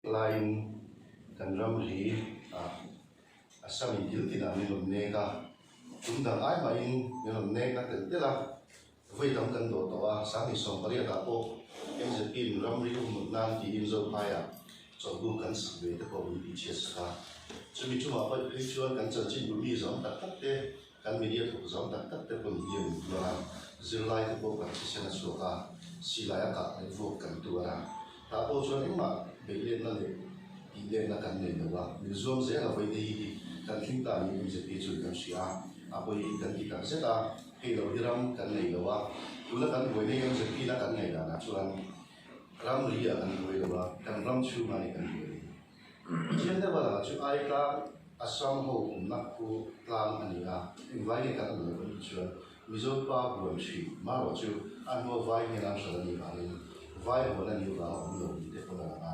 Lain kan ramri asam intil tina minum nega tunda ai ma in minum nega tela voi dam kan do to a sami som paria ta po em se pin ramri um nan ti in zo paya cho bu kan sabe te ko bi che sa chumi chuma pa pe chuan kan cha chin bu mi zom tak tak te kan media thu zom tak tak te pun yem la zirlai te ko kan se na so ka silaya ka ai vo kan tu ara ta po chuan ma beile na le ile na kan ne wa zoom ze la vai dei kan thin ta ni se ti chu kan sia a poi kan ti kan se ta he lo hiram kan nei lo wa tu la kan voi nei kan se ti la kan nei da na chuan ram ri ya kan voi lo wa kan ram chu ma ni kan voi chen da wala chu ai ka asam ho na ku tlang ani a invite kan lo ko chuan mizo pa bu chi ma ro chu an mo vai ni na sa ni ba ni vai ho na ni ba ho lo ni te ko na na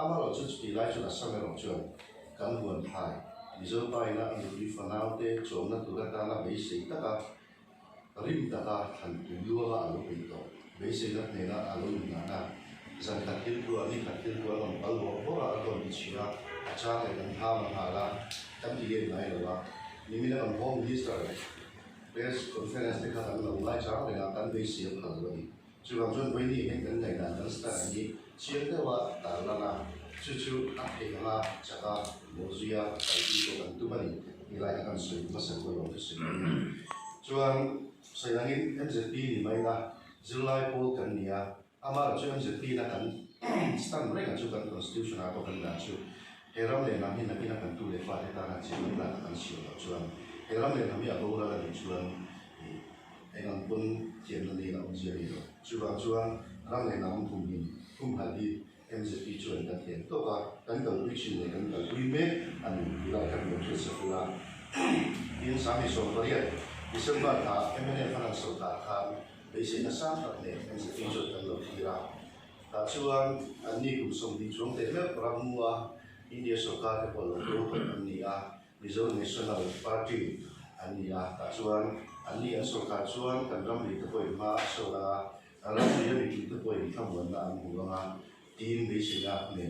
amaro chu ti lai chu na samero chu kan huan thai mizo pai na ni ri fanau te chom na tu ta na be sei ta ka rim ta ka than tu lu la alu pe to be sei na ne na alu na na zan ta til tu ani ka til tu on pal ho ho ra to ni chira acha le kan tha ma ha la tam ti le nai lo wa ni mi na on home minister press conference te ka ta lo lai cha le na kan be sei ka lo ni chu bang chon be ni hen kan nai na kan sta ni chiang de wa ta la na chu chu a he la cha ka mo zia ai ti ko kan tu mani ni lai kan sui ma sa ko lo sui chuan sai langin MZP ni mai na July Paul kan nia ama chu MZP na kan stand break chu kan constitution a ko kan na chu heram le na hin na pina kan tu le fa ta na chi la kan si lo chuan heram le na mi a ko la ni chuan engan pun tian na ni na on zia ni lo chuan ram le na mun thum ni thum ha di MZP chuan kan thian to ka kan kal ri chin le kan kal ri me an la kan mo che sa la in sami so paria December ta MNA fanan so ta kha be se na sam tak ne MZP chuan kan lo thira ta chuan an ni kum som di chung te me pramua India Sarkar te ko lo ko an ni a Mizo National Party an ni a ta chuan an ni an Sarkar chuan kan ram ri te ko ma so la ram ri ni ki te ko i tham wan na an hu nga tin be se na ne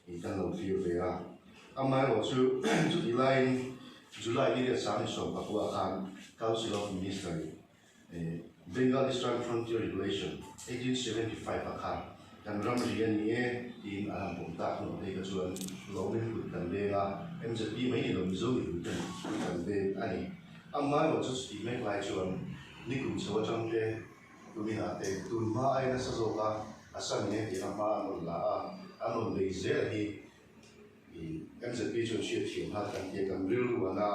i kan lo fi ve a amai lo chu chu di line July ni de sam so ba ko kan Council of Ministry Bengal Eastern Frontier Regulation 1875 akan dan ram rian ni in alam pum ta no te ka chuan lo ni hu kan de la MZP mai ni lo mizo ni hu kan de ani amai lo chu ti me lai chuan ni kum chawa chang te tumina te tun ma ai na sa zo ka asam ne ti na ma no la ano le ze hi MZP chu chi thi ha kan ye kan ril wa na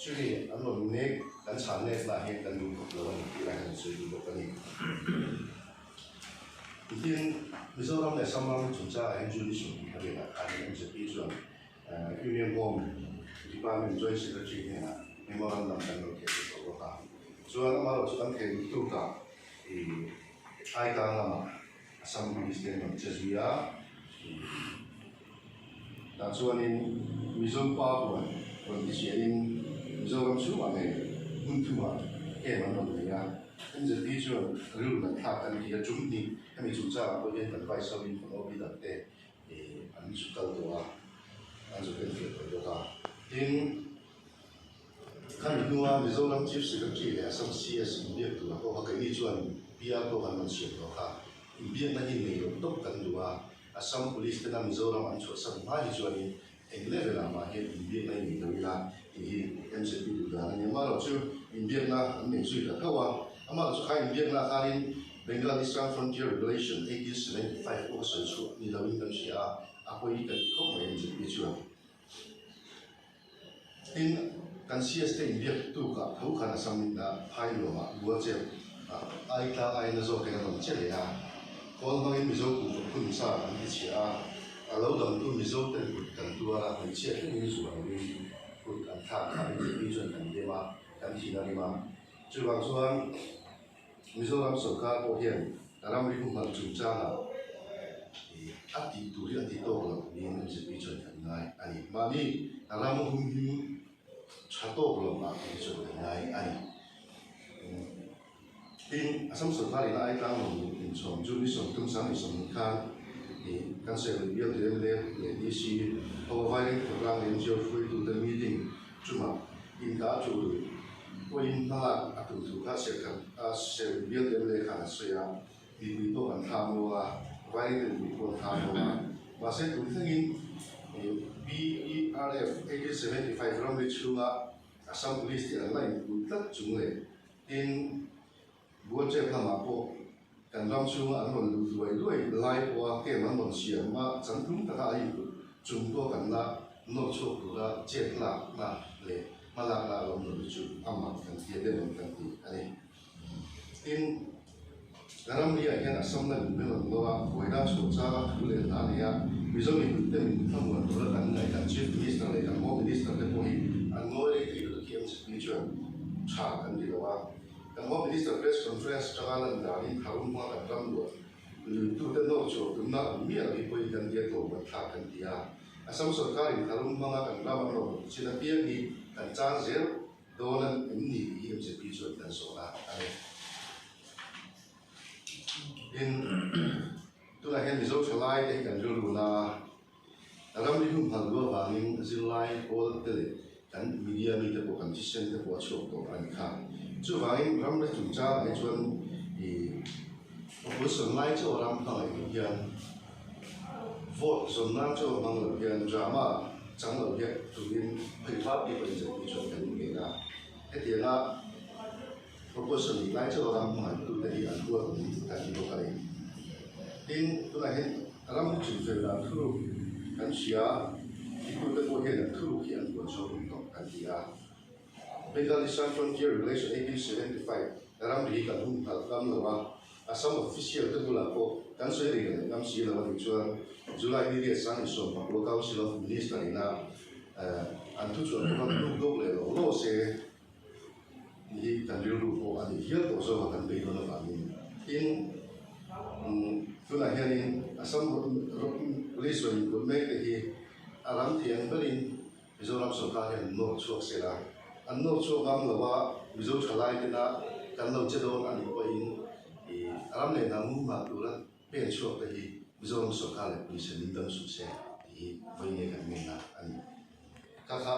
chu ni ano ne kan chan ne la he kan lu ko lo ni ti la kan chu lu ko ni tin Mizoram le samang chuncha NGO su ha le na kan MZP chu Union Home Department Joint Secretary ne na memorandum kan lo ke ko ka chuan amaro chu kan ke tu ka ai ka ngama asam minister no chezia ta chuan in Mizom pa buan kon ti in Mizoram chu ma ne hun tu ma ke ma no ne ya MZP chuan rul na tha kan ti a chum ni kami chu cha ko yen kan vai so in ko bi da te an chu kal to a an chu ken fe to ka tin kan nuwa Mizoram Chief Secretary le asam CS bi tu ko ha kai ni chuan pia ko han man che to ka bi na ni me to kan duwa Assam Police te na Mizoram an chu sam ma hi chuan in level ma he bi na ni to la hi MZP du da ni ma ro chu in bi na an ni chu ta wa ama chu khai in bi na kharin Bengal Eastern Frontier Regulation 1875 ko sa chu ni lawin kan sia a ko i kan ko ma MZP chuan in kan CS te in bi tu ka thu khana sam na phai lo ma bua che ai ta ai na zo ke na che le ya Kol mangin mizo kun sa an ti chia alo dam tu mizo ten kan tu ara kan chia ke ni su ang ni kun kan tha ka ni chuan kan de ma kan thi na ni ma chu bang chuan mizo ram sarkar ko hian ram ri kum chu cha na ati tu ri ati to lo ni ni se pi chuan kan ngai ani ma ni ram hum him cha to lo ma ni chuan kan ngai ani tin Assam Sarkar ina ai tang lo in chom chu ni som tum sang ni som khan kan se reveal le DC providing program NGO free to the meeting cuma in ka chu point na atu tu ka se kan se reveal le kan se ya di to kan tham lo vai de di ko tham lo ma se tu thingin BERF 1875 ram le chunga Assam Police ti online ku tat chung le in buat je phama po kan ram chunga an mon lu luai live wa ke man mon siam ma chan tum ta ai chung to kan na no chok tu ra che la na le ma la la lom lu chu amma kan ti de mon kan ti ani in garam ria hian Assam na lu lo wa koi da chu cha thu le na ne ya mizo mi te min tham wa to kan ngai kan chief minister le kan home minister le po hi an ngoi le ki lu ki am spiritual cha kan di wa kan home minister press conference chagalan da ni tharum ma kan ram lu tu te no chu tu na mi a ki poi kan dia to wa tha kan dia Assam sarkar in tharum ma kan ram ro sina pia ni kan chang zel dolan ni hi am spiritual kan so la in tu la hen mizo chalai te kan ru na ram li hum phal go wa ning zilai all te le kan media mi te ko kan chen te ko chok to an kha chu wa ing ram le chu cha ai chuan i opposition lai chu ram kha ai hian vote zon na chu mang lo hian drama chang lo hian tu in phai fa pi ko je pi chu kan ni na e ti na opposition lai chu ram ma tu te hi an ko kan ni ko kai in tu la hen ram chu fe la thru kan sia ikut ke bohe dan thru ki an ko so to kan dia Bengali-Assam Frontier Relation 1875 dalam di kan hum dalam lawa Assam official ke pula ko kan so ri kan si lawa di chuan July ni dia sang so pa local council of minister ina an tu chuan ko lu do le lo se ni kan lu ko an hial to so kan be no na ni in tu la hian Assam police when could make the alam thiang berin Mizoram sarkar hian no chuak se la an no chuak am lawa mizo thalai te na kan lo che don ani ko in alam le na mu ma tu la pen chuak te hi Mizoram sarkar le police ni dam su se hi vai ne kan me na ani ka kha